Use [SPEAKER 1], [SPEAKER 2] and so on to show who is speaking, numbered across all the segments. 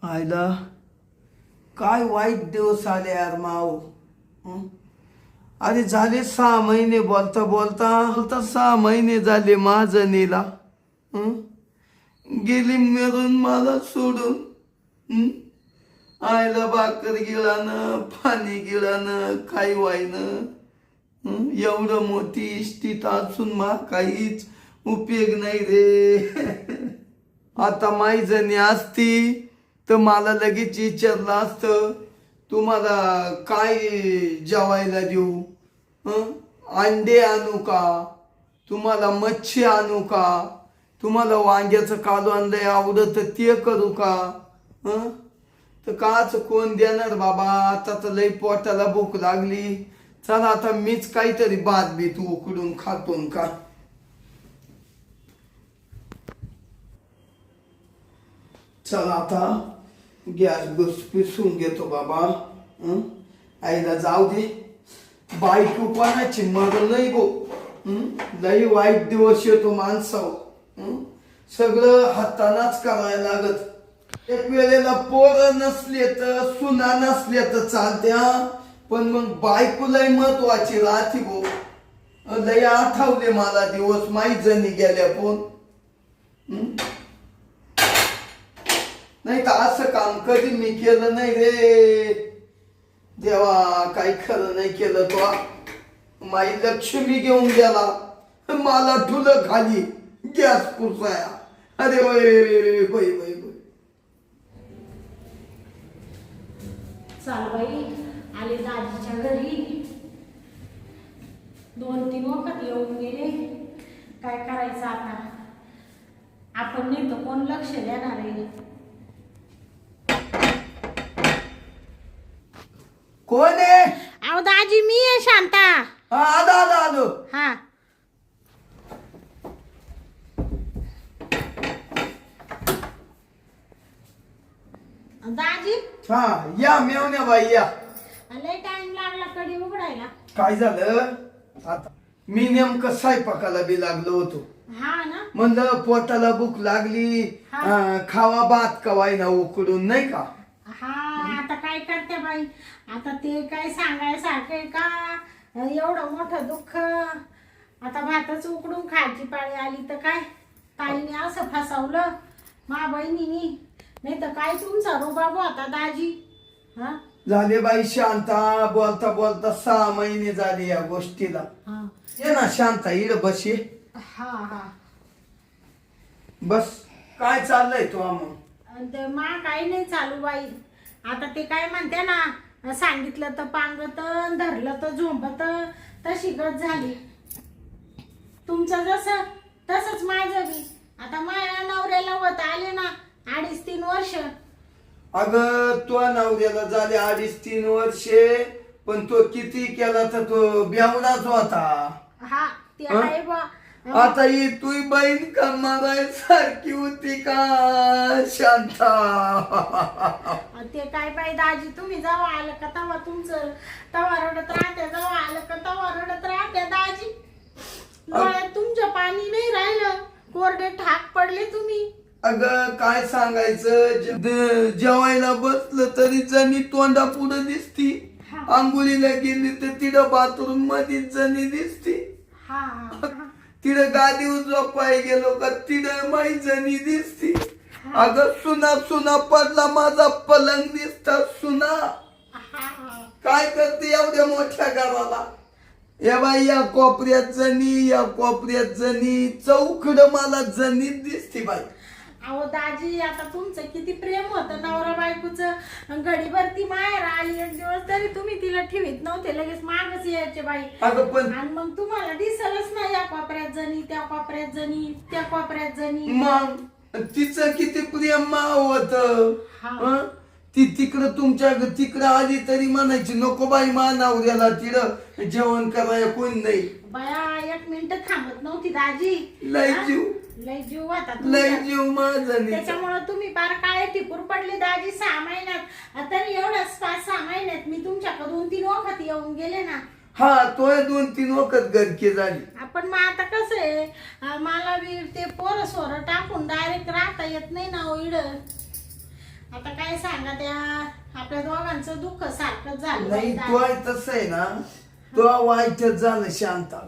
[SPEAKER 1] आयला काय वाईट दिवस आले यार माव. अरे झाले 6 महिने बोलता बोलता बोलता 6 महिने झाले माझं नीला. गेली मरून मला सोडून. आयला भाकर गिळानं पाणी गिळानं काही व्हायनं. एवढं मोठी इष्टीत असून मा काहीच उपयोग नाही रे. आता माई जणी असती तर मला लगेच विचारलं असतं तुम्हाला काय जेवायला देऊ, अंडे आणू का, तुम्हाला मच्छी आणू का, तुम्हाला वांग्याचं कालवण लय आवडत ते करू का. तर काच कोण देणार बाबा. आता तर लय पोटाला भूक लागली. चला आता मीच काहीतरी भात बीत उकडून खातो का. चला आता गॅस बस पिसून घेतो बाबा. आईला जाऊ दे. बायको कोणाची मर नाही गो. लई वाईट दिवस येतो माणसावर. सगळं हातानाच करायला लागत. एक वेळेला पोरं नसले तर सुना नसले तर चालत्या, पण मग बायको लय महत्वाची राहते गो. लय आठवले मला दिवस माहीत जणी गेल्या पण. नाही तर असं काम कधी मी केलं नाही रे देवा. काही खरं नाही केलं तो. माई लक्ष्मी घेऊन गेला मला ठुलं खाली गॅस पुसाया. अरे होय होय होय.
[SPEAKER 2] चाल बाई आले दाजीच्या घरी. 2-3 वखत येऊन गेले. काय करायचं आता. आपण नाही तर कोण लक्ष देणार आहे.
[SPEAKER 1] कोण आहे.
[SPEAKER 2] अहो दाजी मी आहे शांता.
[SPEAKER 1] आलो आलो आलो.
[SPEAKER 2] हा दाजी.
[SPEAKER 1] हा या मेवण्या बाई या.
[SPEAKER 2] लय टाइम लागला कडी उघडायला.
[SPEAKER 1] काय झालं आता मी नेमकं स्वयंपाकाला बी लागलो होतो.
[SPEAKER 2] हा ना.
[SPEAKER 1] म्हणलं पोटाला भूक लागली. खावा भात कवाय ना उकडून नाही का.
[SPEAKER 2] हा आता काय करते बाई. आता ते काय सांगायसारखे का. एवढं मोठं दुःख. आता भातच उकडून खायची पाळी आली तर काय. ताईने असं फसवलं मा बहिणीनी. नाही तर काय तुमचा रुबाब होता दाजी. हा
[SPEAKER 1] झाले बाई शांता. बोलता बोलता 6 महिने झाले या गोष्टीला. ये ना शांता इड बस ये.
[SPEAKER 2] हा हा
[SPEAKER 1] बस काय चाललंय तो मग.
[SPEAKER 2] ते मा काही नाही चालू बाई. आता ते काय म्हणते ना सांगितलं तर पांगत धरलं तर झोंबत तशी गत झाली. तुमचं जसं तसंच माझं बी. आता माझ्या नवऱ्याला होत आले ना 2.5-3 वर्ष.
[SPEAKER 1] अगं तो नवऱ्याला झाले 2.5-3 वर्षे. पण तो किती केला तर तो बेवडाच होता.
[SPEAKER 2] हा ते आहे बा.
[SPEAKER 1] आता ही तुझी बहीण का मारायसारखी होती का शांता.
[SPEAKER 2] ते काय बाई दाजी तुम्ही जेव्हा आलं का तेव्हा तुमचं तवा रडत राहते. जेव्हा आलं का तेव्हा रडत राहते दाजी. डोळ्यात तुमच्या पाणी नाही राहिलं. कोरडे ठाक पडले तुम्ही.
[SPEAKER 1] अगं काय सांगायचं. जेवायला बसलं तरी जणी तोंडा पुढे दिसती. आंघोळीला गेली तर तिथं बाथरूम मध्ये जणी दिसती. तिथं गादीवर झोपाय गेलो का तिथं माई जणी दिसती. अगं सुना सुना पडला माझा पलंग दिसता सुना. काय करते एवढ्या मोठ्या घराला. या बाई या कोपऱ्यात जणी या कोपऱ्यात जणी. चौकड मला जणीत दिसती बाई.
[SPEAKER 2] अहो दाजी आता तुमचं किती प्रेम होतं नवरा बायकोचं. घडीभर ती माहेर आली 1 दिवस तरी तुम्ही तिला ठेवीत नव्हते. लगेच मागच यायचे बाई. आणि मग तुम्हाला दिसलच नाही या कोपऱ्यात जणी त्या कोपऱ्यात जणी त्या कोपऱ्यात जणी.
[SPEAKER 1] मग तिचं किती प्रेम होत. ती तिकडं तुमच्या तिकडं आली तरी म्हणायची नको बाई मा नवऱ्याला तिकडं जेवण करायला कोण नाही.
[SPEAKER 2] बाया 1 मिनिट थांबत नव्हती दाजी.
[SPEAKER 1] लय जीव
[SPEAKER 2] लय जीव होता
[SPEAKER 1] लय जीव माझा.
[SPEAKER 2] त्याच्यामुळे तुम्ही बार काळे टिपूर पडले दाजी 6 महिन्यात. तरी एवढंच 5-6 महिन्यात मी तुमच्याकडे 2-3 वखत येऊन गेले ना.
[SPEAKER 1] हा तो 2-3 वखत गरके झाली.
[SPEAKER 2] आपण मग आता कसं आहे मला बी ते पोरं सोरं टाकून डायरेक्ट राहता येत नाही ना. इड आता काय सांगा त्या आपल्या दोघांचं दुःख सारखंच झालं
[SPEAKER 1] नाही
[SPEAKER 2] बाई
[SPEAKER 1] तू
[SPEAKER 2] दाजी.
[SPEAKER 1] आहे तसं आहे ना, तो वाईटच झालं शांता.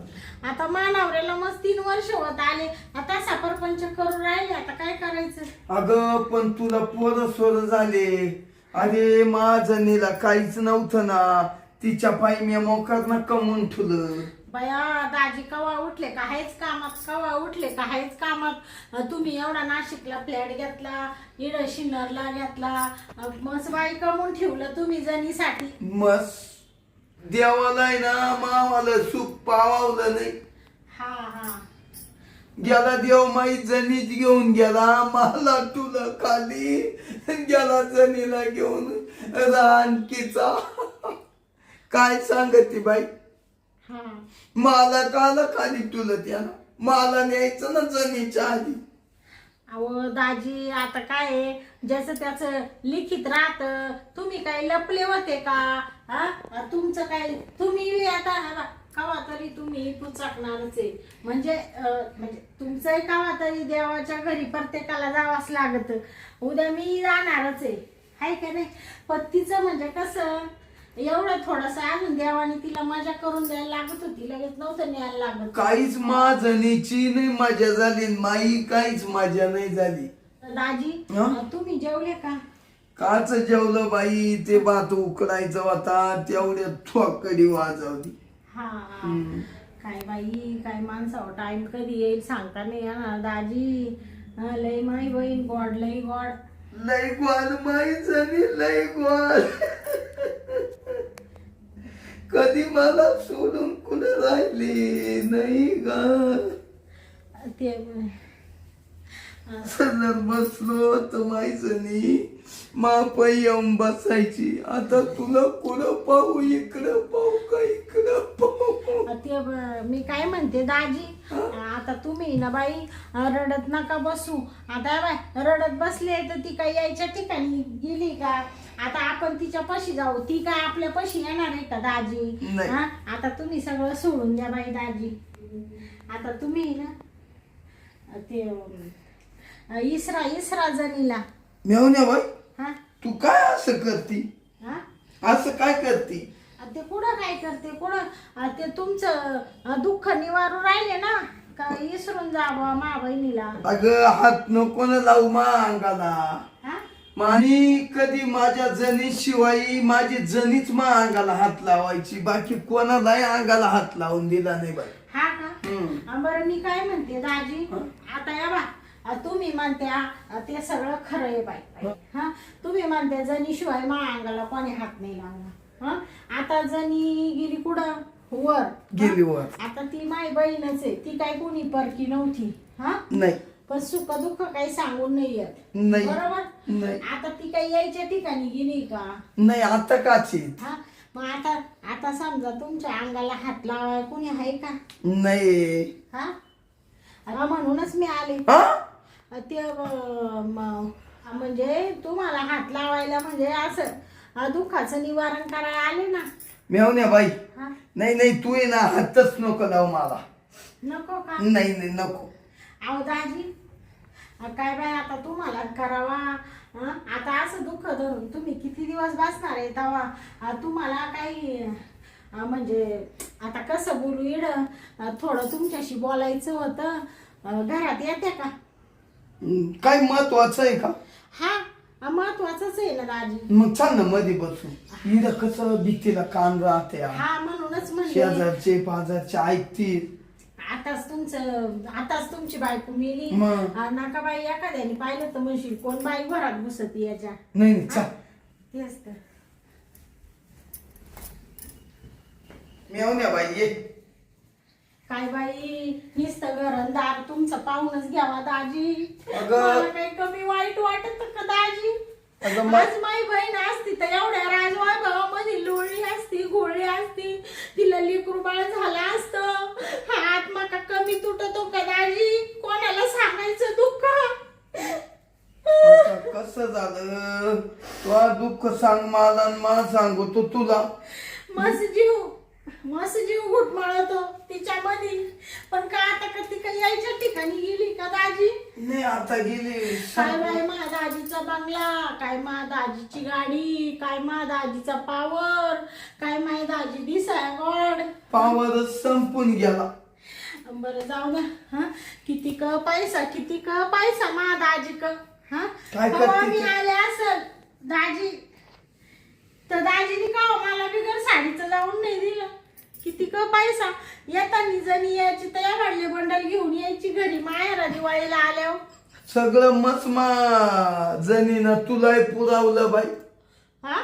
[SPEAKER 2] आता मानावऱ्याला मग 3 वर्ष होत आले, आता सरपंच करून राहिले, आता काय करायचं.
[SPEAKER 1] अगं पण तुला पोरं सोर झाले. अरे माझं नीला काहीच नव्हतं ना, तिच्या पायी मी मोकार कमवून ठेवलं.
[SPEAKER 2] बया दाजी कवा उठले का हेच कामात, कवा उठले का हेच कामात. तुम्ही एवढा नाशिकला फ्लॅट घेतला, इड शिन्नरला घेतला, मस्त बाई कमवून ठेवलं तुम्ही जणीसाठी.
[SPEAKER 1] मस देवाला आहे ना मावाला सुख पावावलं नाही.
[SPEAKER 2] हा हा
[SPEAKER 1] गेला देव माई जनीच घेऊन गेला, मला तुला खाली गेला जनीला घेऊन रानकीचा. काय सांगते बाई,
[SPEAKER 2] हा.
[SPEAKER 1] मला काला खाली तुला त्यानं, मला न्यायचं ना जनीच्या आधी.
[SPEAKER 2] अहो दाजी आता काय आहे, ज्याचं त्याचं लिखित राहतं. तुम्ही काय लपले होते का? हा तुमचं काय, तुम्ही आता कवा तरी तुम्ही पुचाकणारच आहे. म्हणजे तुमचंही कवा तरी देवाच्या घरी प्रत्येकाला जावंच लागत. उद्या मी जाणारच आहे, हाय का नाही. पण तिचं म्हणजे कसं एवढं थोडंसं अजून देवाने तिला मजा करून द्यायला लागत होती, लगेच नव्हतं न्यायला लागत.
[SPEAKER 1] काहीच माझणीची नाही मजा झाली, माई काहीच मजा नाही झाली.
[SPEAKER 2] दाजी
[SPEAKER 1] हं?
[SPEAKER 2] तुम्ही जेवले का?
[SPEAKER 1] काच जेवलं बाई, ते भात उकडायचं होता तेवढ्या थोकडी वाजवली.
[SPEAKER 2] हा काय बाई, काय माणसावर टाइम कधी येईल सांगता नाही येणार दाजी. लय माई बहीण गोड, लय गोड.
[SPEAKER 1] लय गोड माई जणी, लय गोड. कधी मला सोडून कुठे राहिली नाही ग.
[SPEAKER 2] ते
[SPEAKER 1] जर बसलो तर माई जणी माप येऊन बसायची. आता तुला कुठं पाहू, इकडं पाहू का इकडं पाहू.
[SPEAKER 2] ते मी काय म्हणते दाजी, आता तुम्ही ना बाई रडत नका बसू. आता बाय रडत बसले तर ती काय यायच्या ठिकाणी गेली का? आता आपण तिच्या पाशी जाऊ, ती काय आपल्या पाशी येणार आहे का दाजी?
[SPEAKER 1] नाही.
[SPEAKER 2] आता तुम्ही सगळं सोडून द्या बाई दाजी. आता तुम्ही ना ते इसरा जणीला.
[SPEAKER 1] मेवण्या बाई
[SPEAKER 2] हा
[SPEAKER 1] तू काय असं करती,
[SPEAKER 2] हा
[SPEAKER 1] असं काय करती?
[SPEAKER 2] ते कुठं काय करते, कुठं ते तुमचं दुःख निवारून राहिले ना, का विसरून जावं मा बहिणीला.
[SPEAKER 1] अगं हात नको ना लावू मा अंगाला.
[SPEAKER 2] हा
[SPEAKER 1] आणि कधी माझ्या जनी शिवाय माझी जनीच मा अंगाला हात लावायची, बाकी कोणालाही अंगाला हात लावून दिला नाही बाई.
[SPEAKER 2] हा का? बरं मी काय म्हणते दाजी, आता या बा तुम्ही म्हणत्या ते सगळं खरं आहे बाई. हा तुम्ही म्हणते जणी शिवाय मा अंगाला कोणी हात नाही लावला. हा आता जणी गेली कुठं वर,
[SPEAKER 1] गेली वर.
[SPEAKER 2] आता ती माई बहीणच आहे, ती काय कोणी परकी नव्हती. हा
[SPEAKER 1] नाही
[SPEAKER 2] पण सुख दुःख काही सांगून नाही येत,
[SPEAKER 1] नाही.
[SPEAKER 2] बरोबर.
[SPEAKER 1] नाही
[SPEAKER 2] आता ती काही यायच्या ठिकाणी गेली का?
[SPEAKER 1] नाही आता काची
[SPEAKER 2] हा मग आता आता समजा तुमच्या अंगाला हात लावाय कोणी आहे का?
[SPEAKER 1] नाही.
[SPEAKER 2] हा म्हणूनच मी आले.
[SPEAKER 1] हा
[SPEAKER 2] ते म्हणजे तुम्हाला हात लावायला म्हणजे असं दुःखाचं निवारण करायला आले ना.
[SPEAKER 1] मेवण्या बाई
[SPEAKER 2] हा
[SPEAKER 1] नाही नाही, तू आहे ना हातच नको लाव मला.
[SPEAKER 2] नको का?
[SPEAKER 1] नाही नाही नको.
[SPEAKER 2] अहो दाजी काय बाय आता तुम्हाला करावा. आता असं दुःख धरून तुम्ही किती दिवस बसणार आहे तेव्हा तुम्हाला काही म्हणजे आता कसं बोलू इड थोडं तुमच्याशी बोलायचं होतं. घरात येते का?
[SPEAKER 1] काय महत्वाचं आहे का?
[SPEAKER 2] हा महत्वाचंच आहे ना दाजी.
[SPEAKER 1] मग चाल ना मध्ये बसू. इथं कसं भीतीला कान राहते.
[SPEAKER 2] हा म्हणूनच म्हणजे
[SPEAKER 1] शेजारचे पाजारचे ऐकतील.
[SPEAKER 2] आताच तुमची बायको मेली.
[SPEAKER 1] मग?
[SPEAKER 2] नका बाई एखाद्याने पाहिलं तर म्हणशील कोण बाई घरात बसती याच्या.
[SPEAKER 1] नाही नाही चाल.
[SPEAKER 2] तेच तर.
[SPEAKER 1] मेवण्या बाई ये.
[SPEAKER 2] काय बाई नुसतं घरंदार तुमचं पाहूनच घ्यावा दाजी.
[SPEAKER 1] अगं.
[SPEAKER 2] मला काही कमी वाईट वाटत का दाजी?
[SPEAKER 1] अगं
[SPEAKER 2] आज माई बहीण असती तर एवढ्या राजवाभावामध्ये लोळली असती, घोळी असती, तिला लेकरू बाळ झालं असतं. हा आत्मा का कमी तुटतो का दाजी? कोणाला सांगायचं दुःख?
[SPEAKER 1] आता कसं झालं, तुला दुःख सांग मला आणि मला सांगतो तुला.
[SPEAKER 2] मस्त जीव मस्त जीव घुटमळतो तिच्यामध्ये. पण का आता का ती काही यायच्या ठिकाणी गेली का दाजी?
[SPEAKER 1] नाही आता गेली.
[SPEAKER 2] काय बाई माझ्या दाजीचा बंगला, काय माझ्या दाजीची गाडी, काय माझ्या दाजीचा पावर, काय माझी दाजी दिसाय गोड.
[SPEAKER 1] पावरच संपून गेला.
[SPEAKER 2] बरं जाऊ द्या. हा किती क पैसा मा दाजी क. हा
[SPEAKER 1] काय
[SPEAKER 2] कवा
[SPEAKER 1] करते
[SPEAKER 2] मी
[SPEAKER 1] ती?
[SPEAKER 2] आले असल दाजी तर दाजीने का मला बिगर साडीचं जाऊन नाही दिलं. किती क पैसा. येतानी जणी यायची तर या वाढले बंडल घेऊन यायची घरी माहेरा दिवाळीला आल्यावर.
[SPEAKER 1] सगळं मसमा जणीनं तुलाय पुरावलं बाई,
[SPEAKER 2] हा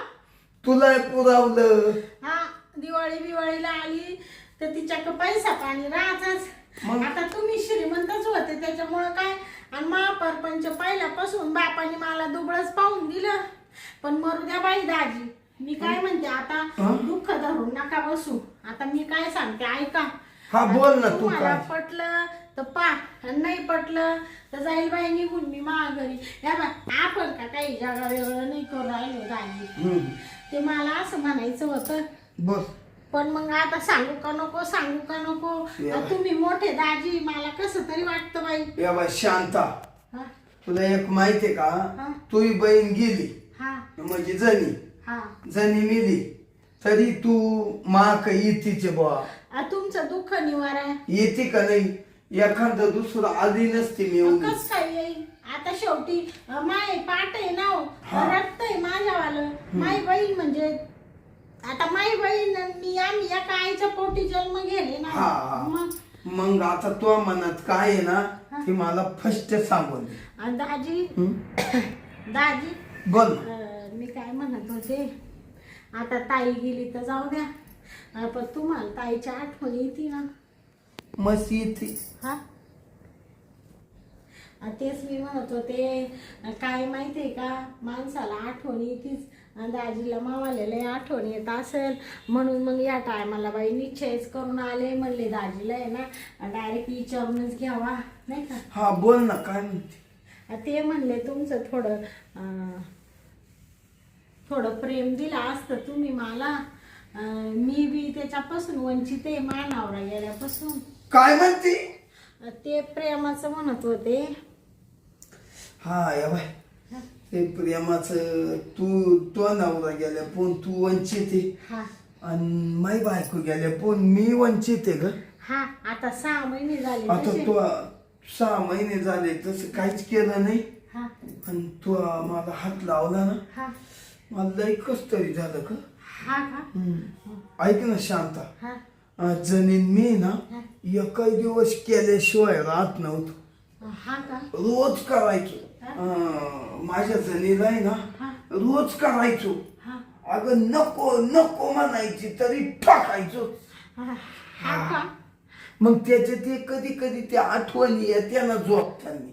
[SPEAKER 1] तुलाय पुरावलं.
[SPEAKER 2] हा दिवाळी बिवाळीला आली तर तिच्याकडे पैसा पाणी राहतच.
[SPEAKER 1] मग?
[SPEAKER 2] आता तुम्ही श्रीमंतच होते त्याच्यामुळं काय. आणि महापरपंच पहिल्यापासून बापाने मला दुबळच पाहून दिलं. पण मरू द्या बाई दाजी. मी काय म्हणते आता दुःख धरून नका बसू. आता मी काय सांगते ऐका.
[SPEAKER 1] हा बोल ना तू
[SPEAKER 2] तुम्हाला
[SPEAKER 1] काय.
[SPEAKER 2] पटलं तर पा, नाही पटलं तर जाईल बाई निघून मी माघारी. या बाय आपण का काही जगा वेगळं नाही करू राहिलो दाजी. ते मला असं म्हणायचं होतं.
[SPEAKER 1] बोल.
[SPEAKER 2] पण मग आता सांगू का नको. तुम्ही मोठे दाजी मला कसं तरी वाटतं बाई.
[SPEAKER 1] या बाई शांता,
[SPEAKER 2] हा
[SPEAKER 1] तुला एक माहितीये का,
[SPEAKER 2] हा.
[SPEAKER 1] तुझी बहीण गेली
[SPEAKER 2] हा
[SPEAKER 1] म्हणजे जणी मिली तरी तू मा काही येतीचे बुवा.
[SPEAKER 2] तुमचं दुःख निवारा
[SPEAKER 1] येते का नाही. एखादं दुसरं आली नसते मी एवढी.
[SPEAKER 2] कस काय येईल. आता शेवटी माय पाट आहे ना, रक्त आहे माझ्यावालं. माई बहीण म्हणजे आता माई बहीण मी आम्ही एका आईच्या पोटी जन्म गेले ना.
[SPEAKER 1] हा मग आता तुझ्या मनात काय आहे ना ते मला फर्स्ट सांगून दे.
[SPEAKER 2] दाजी
[SPEAKER 1] बोल.
[SPEAKER 2] मी काय म्हणत होते. आता ताई गेली तर जाऊ द्या. पण तुम्हाला ताईची आठवण येते ना.
[SPEAKER 1] मस्त येते.
[SPEAKER 2] हा तेच मी म्हणत होते. काय माहितीये का माणसाला आठवण येतीच. दाजीला मावालेला आठवण येत असेल म्हणून मग या टायमाला बाई निश्चयच करून आले. म्हणले दाजीला आहे ना डायरेक्ट विचारूनच घ्यावा नाही का.
[SPEAKER 1] हा बोल ना काय म्हणते.
[SPEAKER 2] ते म्हणले तुमचं थोडं प्रेम दिलं असतं तुम्ही मला. मी बी त्याच्यापासून वंचित आहे मानावरा गेल्यापासून.
[SPEAKER 1] काय म्हणते.
[SPEAKER 2] ते प्रेमाचं म्हणत होते.
[SPEAKER 1] हा या बाय ते प्रेमाचं तू नवरा गेल्या पण तू वंचित आहे.
[SPEAKER 2] हा
[SPEAKER 1] आणि माई बायको गेल्या पण मी वंचित आहे ग.
[SPEAKER 2] हा आता 6 महिने झाले
[SPEAKER 1] आता
[SPEAKER 2] तसे.
[SPEAKER 1] तू 6 महिने झाले तसं काहीच केलं नाही.
[SPEAKER 2] हा
[SPEAKER 1] आणि तू मला हात लावला ना
[SPEAKER 2] हा
[SPEAKER 1] मला लई कस तरी झालं का.
[SPEAKER 2] हा का
[SPEAKER 1] ऐक ना शांता,
[SPEAKER 2] हा
[SPEAKER 1] जणीन मी ना एकही दिवस केल्याशिवाय राहत नव्हतो.
[SPEAKER 2] हा का
[SPEAKER 1] रोज करायचो. माझ्या जणीला आहे ना रोज करायचो.
[SPEAKER 2] हा
[SPEAKER 1] अगं नको नको म्हणायची तरी टाकायचो.
[SPEAKER 2] हा का
[SPEAKER 1] मग त्याच्या ते कधी कधी त्या आठवणी येत्या झोपताना.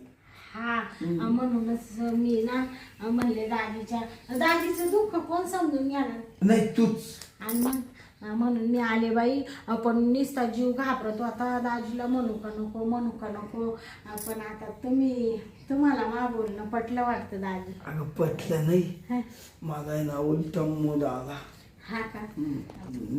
[SPEAKER 2] हा म्हणूनच मी ना म्हणले दाजीचं दुःख कोण समजून घेणार.
[SPEAKER 1] नाही तूच.
[SPEAKER 2] आणि मग म्हणून मी आले बाई. पण निस्ता जीव घाबरतो आता दाजीला म्हणू का नको. पण आता तुम्हाला मा बोलणं पटलं वाटतं दाजी.
[SPEAKER 1] अगं पटलं नाही मला आहे ना उलटा मूड आला.
[SPEAKER 2] हा का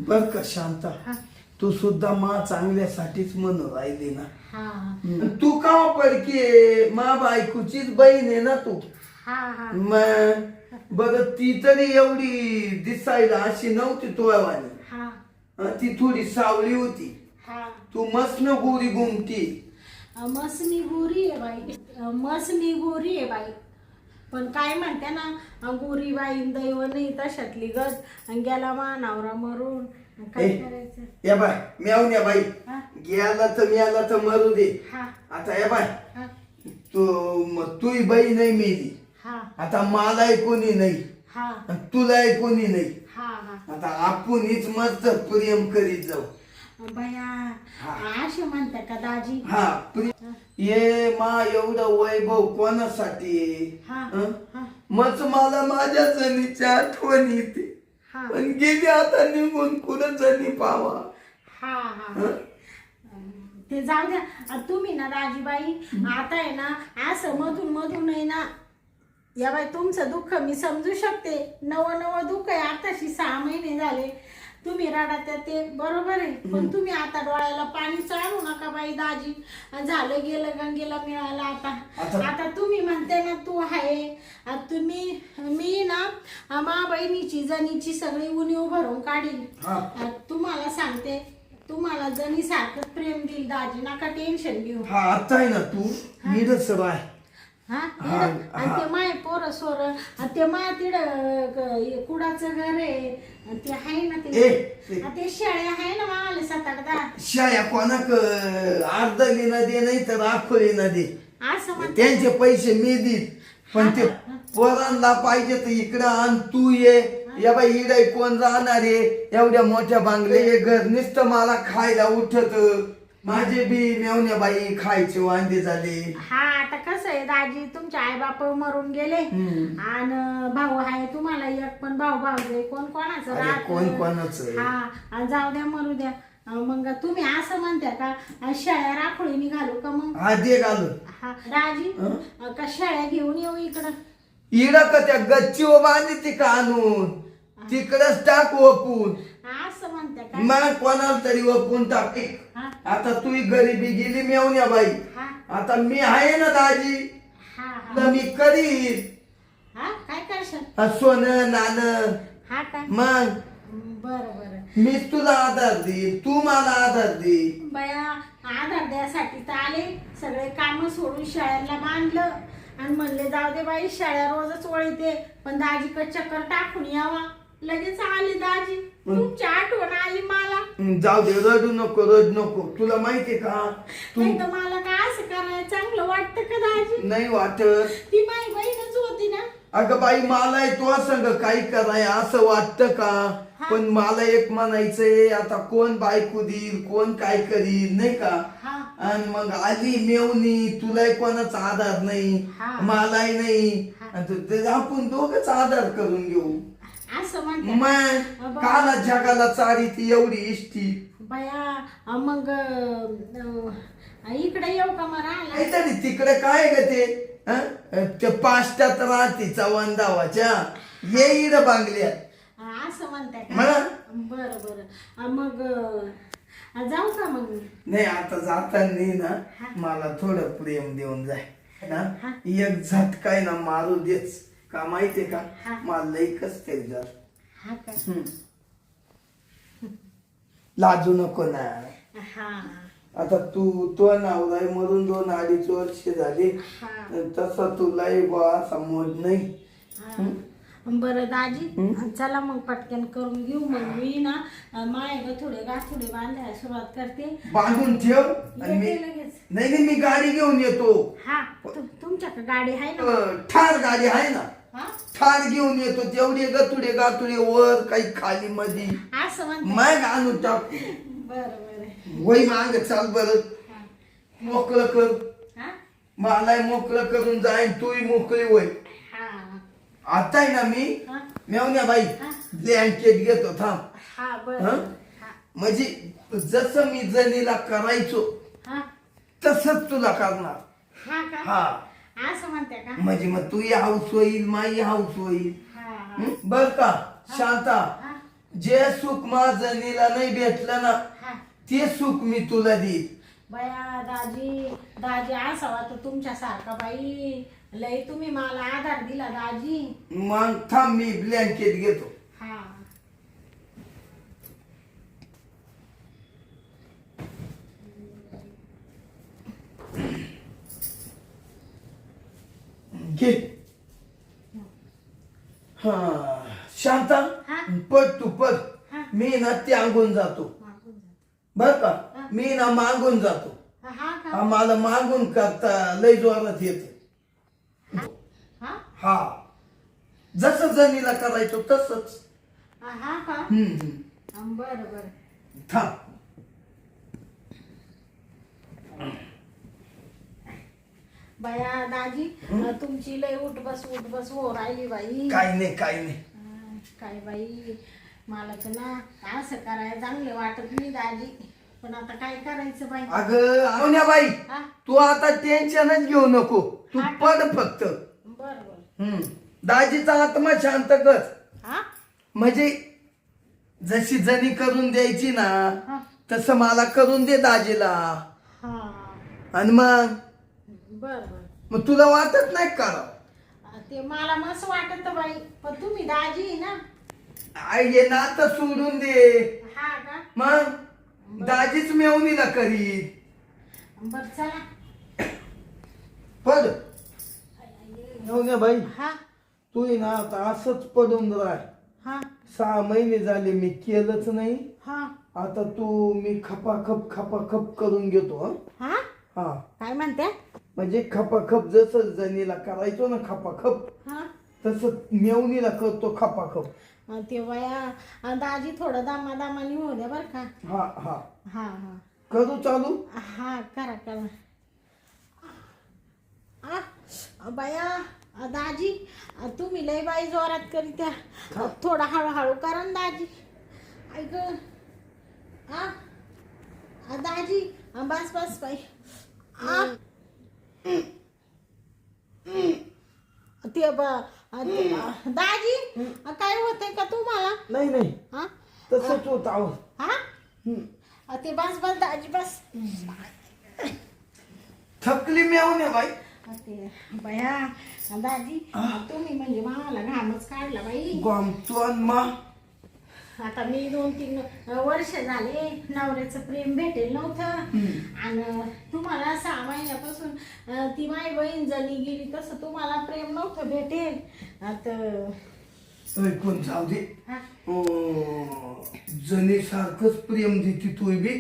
[SPEAKER 1] बर का शांता,
[SPEAKER 2] हा
[SPEAKER 1] तू सुद्धा मा चांगल्यासाठीच म्हणून राहिली ना.
[SPEAKER 2] हा
[SPEAKER 1] तू का पडके मा बायकोचीच बहीण आहे ना तू.
[SPEAKER 2] हा
[SPEAKER 1] मग बरं ती तरी एवढी दिसायला अशी नव्हती तुझ्यावानी.
[SPEAKER 2] हा
[SPEAKER 1] ती थोडी सावली होती.
[SPEAKER 2] हा
[SPEAKER 1] तू मस्त न गोरी घुमती.
[SPEAKER 2] मसनी गोरी आहे बाई. पण काय म्हणते ना गोरी बाई दैव नाही तशातली गत. गेला मानावरा मरून काय करायचं.
[SPEAKER 1] या बाय म्यावण्या बाई
[SPEAKER 2] हा
[SPEAKER 1] गेला तर म्याला तर मरू दे.
[SPEAKER 2] हा
[SPEAKER 1] आता या बाय
[SPEAKER 2] हा
[SPEAKER 1] तुही बाई नाही मेली.
[SPEAKER 2] हा
[SPEAKER 1] आता मलाही कोणी नाही
[SPEAKER 2] हा
[SPEAKER 1] तुलाही कोणी नाही.
[SPEAKER 2] हा हा
[SPEAKER 1] आता आपणच मस्त प्रेम करीत जाऊ.
[SPEAKER 2] बया असे म्हणते का दाजी.
[SPEAKER 1] हा ये मा एवढं वैभव कोणासाठी.
[SPEAKER 2] हा हा
[SPEAKER 1] मच मला माझ्या जणीची आठवण येते.
[SPEAKER 2] हा
[SPEAKER 1] पण गेली आता निघून कुठं जणी पावा.
[SPEAKER 2] हा हा ते जाऊ द्या. तुम्ही ना दाजीबाई आता आहे ना असं मधून आहे ना. या बाई तुमचं दुःख मी समजू शकते. नवं दुःख आहे. आताशी 6 महिने झाले. तुम्ही रडात ते बरोबर आहे, पण तुम्ही आता डोळ्याला पाणी चालू नका बाई दाजी. झालं गेलं गंगेला मिळालं. आता तुम्ही म्हणते ना तू आहे, तुम्ही मी ना मा बहिणीची जणीची सगळी उणीव भरून काढील. तुम्हाला सांगते, तुम्हाला जणी सारखं प्रेम देईल दाजी, नका टेन्शन घेऊ.
[SPEAKER 1] हा आता आहे ना तू नीरस राय.
[SPEAKER 2] आणि ते माय पोरं सोर ते माय तिड कुडाचं घर आहे ते आहे ना, ते शाळा आहे ना मावाले 7-8
[SPEAKER 1] शाळा कोणाक अर्धली न दे नाही तर आखोली न दे,
[SPEAKER 2] असं म्हणते.
[SPEAKER 1] त्यांचे पैसे मी देत, पण ते पोरांना पाहिजे तर इकडं आण. तू ये या बाई इडे कोण राहणार आहे एवढ्या मोठ्या बांगले घर नुसतं मला खायला उठत. माझे बी मेवण्या बाई खायचे वांदे झाले.
[SPEAKER 2] हा आता कसं आहे दाजी, तुमचे आई बाप मरून गेले आणि भाऊ आहे तुम्हाला एक, पण भाऊ कोण कोणाचं राहत
[SPEAKER 1] कोण कोणाचं.
[SPEAKER 2] हा आणि जाऊ द्या मरू द्या. मग तुम्ही असं म्हणता का शाळा राखोळी निघालो का मग?
[SPEAKER 1] हा दे घालू.
[SPEAKER 2] हा दाजी का शाळा घेऊन येऊ इकडं?
[SPEAKER 1] इड का त्या गच्ची बांधली ती का आणून तिकडच टाक वपून.
[SPEAKER 2] असं म्हणते का?
[SPEAKER 1] मग कोणाला तरी वपून टाके. आता तू गरिबी गेली मेवण्या बाई, आता मी आहे ना दाजी, तर मी करीन.
[SPEAKER 2] काय करशाल?
[SPEAKER 1] सोनं नाणं.
[SPEAKER 2] हा काय?
[SPEAKER 1] मग
[SPEAKER 2] बरं
[SPEAKER 1] मीच तुला आधार दे, तू मला आधार दे.
[SPEAKER 2] बया आधार द्यासाठी तर आले, सगळे काम सोडून शाळेला बांधलं आणि म्हणले जाऊ दे बाई शाळा रोजच वळते, पण दाजीकडे चक्कर टाकून यावा. लगेच आली दाजी, तुमची आठवण आली मला.
[SPEAKER 1] जाऊ दे, रडू नको रडू नको. तुला माहितीये का
[SPEAKER 2] नाही तर मला काय असं करायला चांगलं वाटतं का दाजी?
[SPEAKER 1] नाही वाटत.
[SPEAKER 2] ती माझी बहीणच होती ना.
[SPEAKER 1] अगं बाई मला तो संग काही कराय असं वाटतं का? पण मला एक म्हणायचंय, आता कोण बायको देईल, कोण काय करील नाही का? आणि मग आली मेवणी, तुलाही कोणाचा आधार नाही, मलाही नाही, आपण दोघच आधार करून घेऊ.
[SPEAKER 2] असं म्हणते
[SPEAKER 1] मग काला जगाला चारी ती एवढी इष्टी.
[SPEAKER 2] बया मग इकडे येऊ का मला?
[SPEAKER 1] तरी तिकडे काय ग ते पाष्ट्यात राहते चव्हाणदावाच्या ये इड बांगल्यात.
[SPEAKER 2] असं म्हणताय का?
[SPEAKER 1] मला
[SPEAKER 2] बरं मग जाऊ का मग?
[SPEAKER 1] नाही आता जाताना ना मला थोडं प्रेम देऊन जाय ना, एक झटकाय ना मारू देच का माहितीये का? मला लई कसतरी जर लाजू नको ना. आता तो नवरा मरून 2-2.5 वर्ष झाले, तसा तुलाही बा समज नाही.
[SPEAKER 2] बरं दाजी चला मग पटकन करून घेऊ. मग मी ना माय थोडे गाठोडे बांधायला सुरुवात करते.
[SPEAKER 1] बांधून ठेव.
[SPEAKER 2] लगेच
[SPEAKER 1] नाही मी गाडी घेऊन येतो.
[SPEAKER 2] तुमच्याकडे गाडी आहे ना?
[SPEAKER 1] ठार गाडी आहे ना, ठार घेऊन येतो. तेवढे गतुडे गातुडे वर काही खाली मध्ये
[SPEAKER 2] असं म्हणते.
[SPEAKER 1] मग आणून टाकू.
[SPEAKER 2] बरं
[SPEAKER 1] वय माग चाल बर, मोकळं कर. मलाही मोकळं करून जाईन, तूही मोकळी होय. आता आहे ना मी मेवण्या बाई ब्लँकेट घेतो थांब. म्हणजे जसं मी जणीला करायचो तसंच तुला करणार.
[SPEAKER 2] असं म्हणते का?
[SPEAKER 1] म्हणजे मग तू हाऊस होईल, माई हाऊस होईल. बर का शांता, जे सुख माझं जणीला नाही भेटलं ना ते सुख मी तुला देईन.
[SPEAKER 2] बया दाजी असावा तर तुमच्या सारखा बाई, लय तुम्ही मला आधार दिला दाजी.
[SPEAKER 1] मग थांब मी ब्लँकेट घेतो. घे. शांता पट तू पट, मी ना त्यागून जातो बर का. मी ना मागून जातो. मला मागून करता लय जोरात येत. हा जसं जणीला करायचो तसंच.
[SPEAKER 2] बरं
[SPEAKER 1] थांब.
[SPEAKER 2] बया दाजी तुमची लय उठ बस हो राहिली बाई.
[SPEAKER 1] काही नाही
[SPEAKER 2] काय बाई, मला तर ना असं करायला चांगलं वाटत नाही दाजी, पण आता काय करायचं बाई.
[SPEAKER 1] अगं आवण्या बाई, तू आता टेन्शनच घेऊ नको, तू पड फक्त.
[SPEAKER 2] बरं
[SPEAKER 1] दाजीचा आत्मा शांत कर. म्हणजे जशी जणी करून द्यायची ना
[SPEAKER 2] हा
[SPEAKER 1] तसं मला करून दे दाजीला.
[SPEAKER 2] हा
[SPEAKER 1] आणि मग
[SPEAKER 2] बर बर
[SPEAKER 1] मग तुला वाटत नाही का
[SPEAKER 2] ते मला मस्त वाटत बाई, पण तुम्ही दाजी आहे ना.
[SPEAKER 1] आई ये ना आता सोडून दे.
[SPEAKER 2] हा का?
[SPEAKER 1] मग दाजीच मेवणीला करी.
[SPEAKER 2] बर चला.
[SPEAKER 1] पड मेवण्या बाई,
[SPEAKER 2] हा
[SPEAKER 1] तू ये ना आता असंच पडून राह.
[SPEAKER 2] हा
[SPEAKER 1] 6 महिने झाले मी केलंच नाही.
[SPEAKER 2] हा
[SPEAKER 1] आता तू मी खपाखप करून घेतो.
[SPEAKER 2] हा
[SPEAKER 1] हा
[SPEAKER 2] काय म्हणते?
[SPEAKER 1] म्हणजे खपाखप जसं जणीला करायचो ना खपाखप
[SPEAKER 2] हा
[SPEAKER 1] तसं मेवणीला करतो खपाखप.
[SPEAKER 2] ते वया दाजी थोडं दामादामानी होऊ द्या बरं का.
[SPEAKER 1] हा हा
[SPEAKER 2] हा हा
[SPEAKER 1] करू चालू.
[SPEAKER 2] हा करा करा. बाया दाजी तुम्ही लय बाई जोरात करीत्या, थोडं हळूहळू करा ना दाजी. ऐक दाजी बस बस बाई. ते दाजी काय होतंय का तुम्हाला?
[SPEAKER 1] नाही नाही
[SPEAKER 2] हा
[SPEAKER 1] तसंच होत आहो.
[SPEAKER 2] हा ते बस बस दाजी बस.
[SPEAKER 1] थकली मेवण्या बाई.
[SPEAKER 2] ते बया दाजी तुम्ही म्हणजे मामाला घामच काढला बाई.
[SPEAKER 1] गमतो आणि मा
[SPEAKER 2] आता मी 2-3 वर्ष झाले नवऱ्याचं प्रेम भेटेल नव्हतं, आणि तुम्हाला 6 महिन्यापासून ती माझी बहीण जणी गेली तसं तुम्हाला प्रेम नव्हतं भेटेल. आता
[SPEAKER 1] कोण जाऊ दे.
[SPEAKER 2] हा
[SPEAKER 1] जणी सारखंच प्रेम देती तू बी.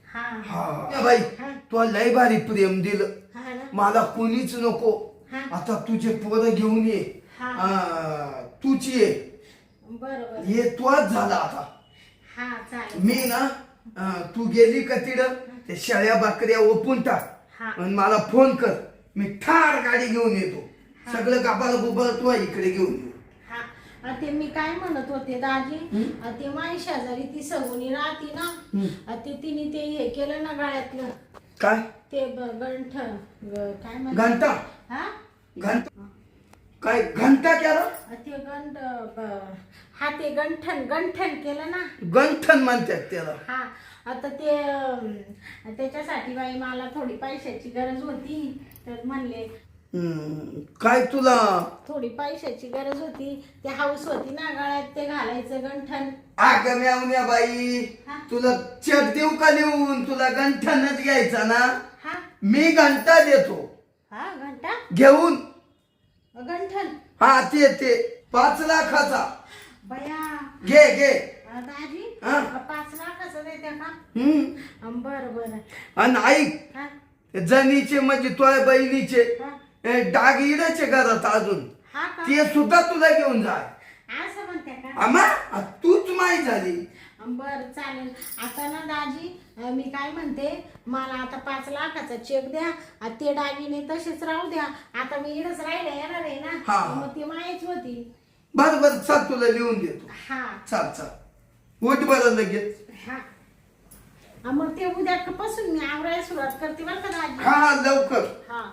[SPEAKER 2] हा
[SPEAKER 1] हा बाई तू लय भारी प्रेम दिलं.
[SPEAKER 2] हा ना.
[SPEAKER 1] मला कोणीच नको.
[SPEAKER 2] हा.
[SPEAKER 1] आता तुझे पोरं घेऊन ये. तूच ये.
[SPEAKER 2] बरोबर.
[SPEAKER 1] ये तोच झाला आता.
[SPEAKER 2] हा चालेल.
[SPEAKER 1] मी ना तू गेली का तिकडं ते शेळ्या बकऱ्या ओपून टाक
[SPEAKER 2] हा
[SPEAKER 1] आणि मला फोन कर. मी ठार गाडी घेऊन येतो. सगळं गाबाला गुबाला तू इकडे घेऊन येऊ.
[SPEAKER 2] हा ते मी काय म्हणत होते दाजी, ते माझी शेजारी ती सगुनी राहती ना, ते तिने ते हे केलं ना गळ्यातलं
[SPEAKER 1] काय
[SPEAKER 2] ते गंठ काय म्हणतात
[SPEAKER 1] घंटा.
[SPEAKER 2] हा
[SPEAKER 1] घंटा काय घंटा केला.
[SPEAKER 2] ते गंठ हा ते गंठन केलं ना.
[SPEAKER 1] गंठन म्हणतात त्याला.
[SPEAKER 2] हा आता ते त्याच्यासाठी बाई मला थोडी पैशाची गरज होती, तर म्हणले
[SPEAKER 1] काय तुला
[SPEAKER 2] थोडी पैशाची गरज होती, ते हाऊस होती ना गळ्यात ते घालायचं गंठन.
[SPEAKER 1] अगं मेवण्या बाई तुला चेक देऊ का लिहून. तुला गंठनच घ्यायचा ना.
[SPEAKER 2] हा
[SPEAKER 1] मी घंटा देतो
[SPEAKER 2] हा घंटा
[SPEAKER 1] घेऊन.
[SPEAKER 2] गंठन
[SPEAKER 1] हा ते 5 लाखाचा
[SPEAKER 2] बया.
[SPEAKER 1] घे
[SPEAKER 2] दाजी
[SPEAKER 1] हा.
[SPEAKER 2] 5 लाखाचं देते का? बरं बरं.
[SPEAKER 1] आणि ऐक
[SPEAKER 2] हा
[SPEAKER 1] जणीचे म्हणजे तुझ्या बहिणीचे
[SPEAKER 2] हा
[SPEAKER 1] डाग इडाचे घरात अजून
[SPEAKER 2] हा का?
[SPEAKER 1] ते सुद्धा तुला घेऊन जा.
[SPEAKER 2] असं म्हणते का?
[SPEAKER 1] आम्हा तूच माही झाली.
[SPEAKER 2] बर चालेल. आता ना दाजी मी काय म्हणते, मला आता 5 लाखाचा चेक द्या, ते दागिने तसेच राहू द्या. आता मी इडच राहिला येणार आहे ना,
[SPEAKER 1] हा.
[SPEAKER 2] मग ती माहीत होती.
[SPEAKER 1] बरं चल तुला लिहून देतो.
[SPEAKER 2] हा
[SPEAKER 1] चल उठ बरं लगेच.
[SPEAKER 2] हा मग ते उद्यापासून मी आवरायला सुरुवात करते बरं का दाजी.
[SPEAKER 1] हा लवकर.
[SPEAKER 2] हा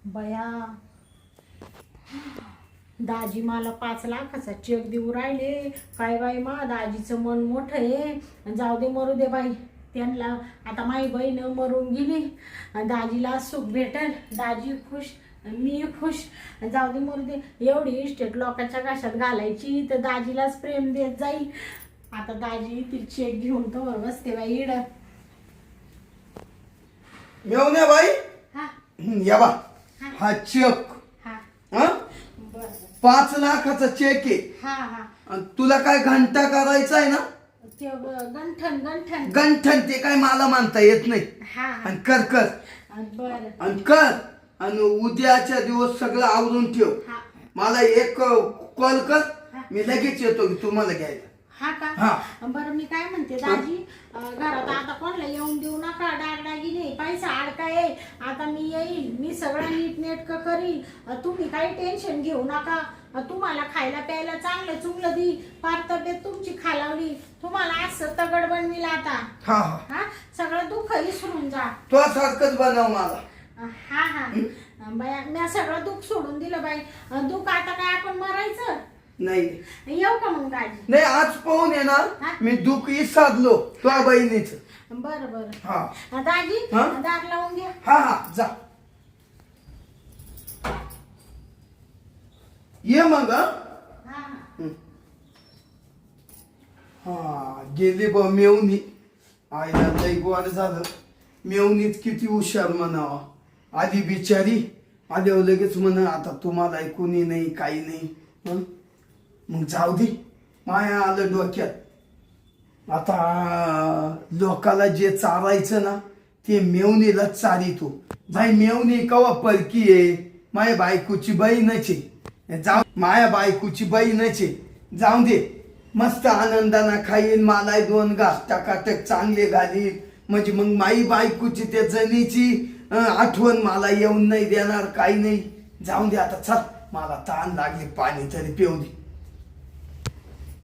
[SPEAKER 2] बया दाजी मला 5 लाखाचा चेक देऊ राहिले. काय बाई मा दाजीचं मन मोठं आहे. जाऊ दे मरू दे बाई त्यांना. आता माझी बहीण मरून गेली, दाजीला सुख भेटल, दाजी खुश मी खुश. जाऊ दे मरू दे. एवढी इस्टेट लोकांच्या घशात घालायची तर दाजीलाच प्रेम देत जाईल. आता दाजी ती चेक घेऊन तर बसते बाई इड.
[SPEAKER 1] मेवण्या बाई
[SPEAKER 2] हा
[SPEAKER 1] या बा हा चेक.
[SPEAKER 2] हा
[SPEAKER 1] हा
[SPEAKER 2] बरं
[SPEAKER 1] 5 लाखाचा चेक आहे.
[SPEAKER 2] हा हा
[SPEAKER 1] आणि तुला काय घंटा करायचा आहे ना.
[SPEAKER 2] ते गंठन
[SPEAKER 1] गंठन ते काय मला मानता येत नाही.
[SPEAKER 2] हा
[SPEAKER 1] आणि कर
[SPEAKER 2] बरं
[SPEAKER 1] आणि कर. आणि उद्याच्या दिवस सगळं आवरून ठेव.
[SPEAKER 2] हा
[SPEAKER 1] मला एक कॉल कर. मी लगेच येतो की तुम्हाला घ्यायला.
[SPEAKER 2] हा
[SPEAKER 1] हा.
[SPEAKER 2] का? बरं मी काय म्हणते दाजी, घरात आता कोणाला येऊन देऊ नका. डागडागिने पैसा अडकाय. आता मी येईल, मी सगळं नीटनेटकं करील. तुम्ही काही टेन्शन घेऊ नका. तुम्हाला खायला प्यायला चांगलं चुंगलं दी. फार तब्येत तुमची खालावली, तुम्हाला असं तगड बनविला आता.
[SPEAKER 1] हा
[SPEAKER 2] हा सगळं दुःख विसरून जा.
[SPEAKER 1] तो सारखंच बनव मला.
[SPEAKER 2] हा बाया मी सगळं दुःख सोडून दिलं बाई. दुःख आता काय आपण मरायचं?
[SPEAKER 1] नाही
[SPEAKER 2] येऊ का मग दाजी?
[SPEAKER 1] नाही, आज पाहून येणार मी दुःख साधलो तुझ्या बहिणीच.
[SPEAKER 2] बरं बरं.
[SPEAKER 1] हा
[SPEAKER 2] दाजी
[SPEAKER 1] हा?
[SPEAKER 2] दार लावून घ्या.
[SPEAKER 1] हा हा जा ये मग.
[SPEAKER 2] हा हा.
[SPEAKER 1] हा गेली बा मेवणी. आईला लई गोड झालं. मेवणीत किती हुशार म्हणावा. आधी बिचारी आल्यावर लगेच म्हण आता तुम्हाला कोणी नाही काही नाही. हं? मग जाऊ दे, माया आलं डोक्यात. आता लोकाला जे चारायचं ना ते मेवणीलाच चारितो. भाई मेवणी कवा परकी आहे, माया बायकोची बहीणच आहे. जाऊ माया बायकोची बहीणच आहे. जाऊ दे, मस्त आनंदानं खाईन. मला 2 घास टकाटक चांगले घालीन. म्हणजे मग माई बायकोची त्या जणीची आठवण मला येऊन नाही देणार, काही नाही. जाऊन दे आता, चल मला ताण लागली, पाणी तरी पिऊ दे.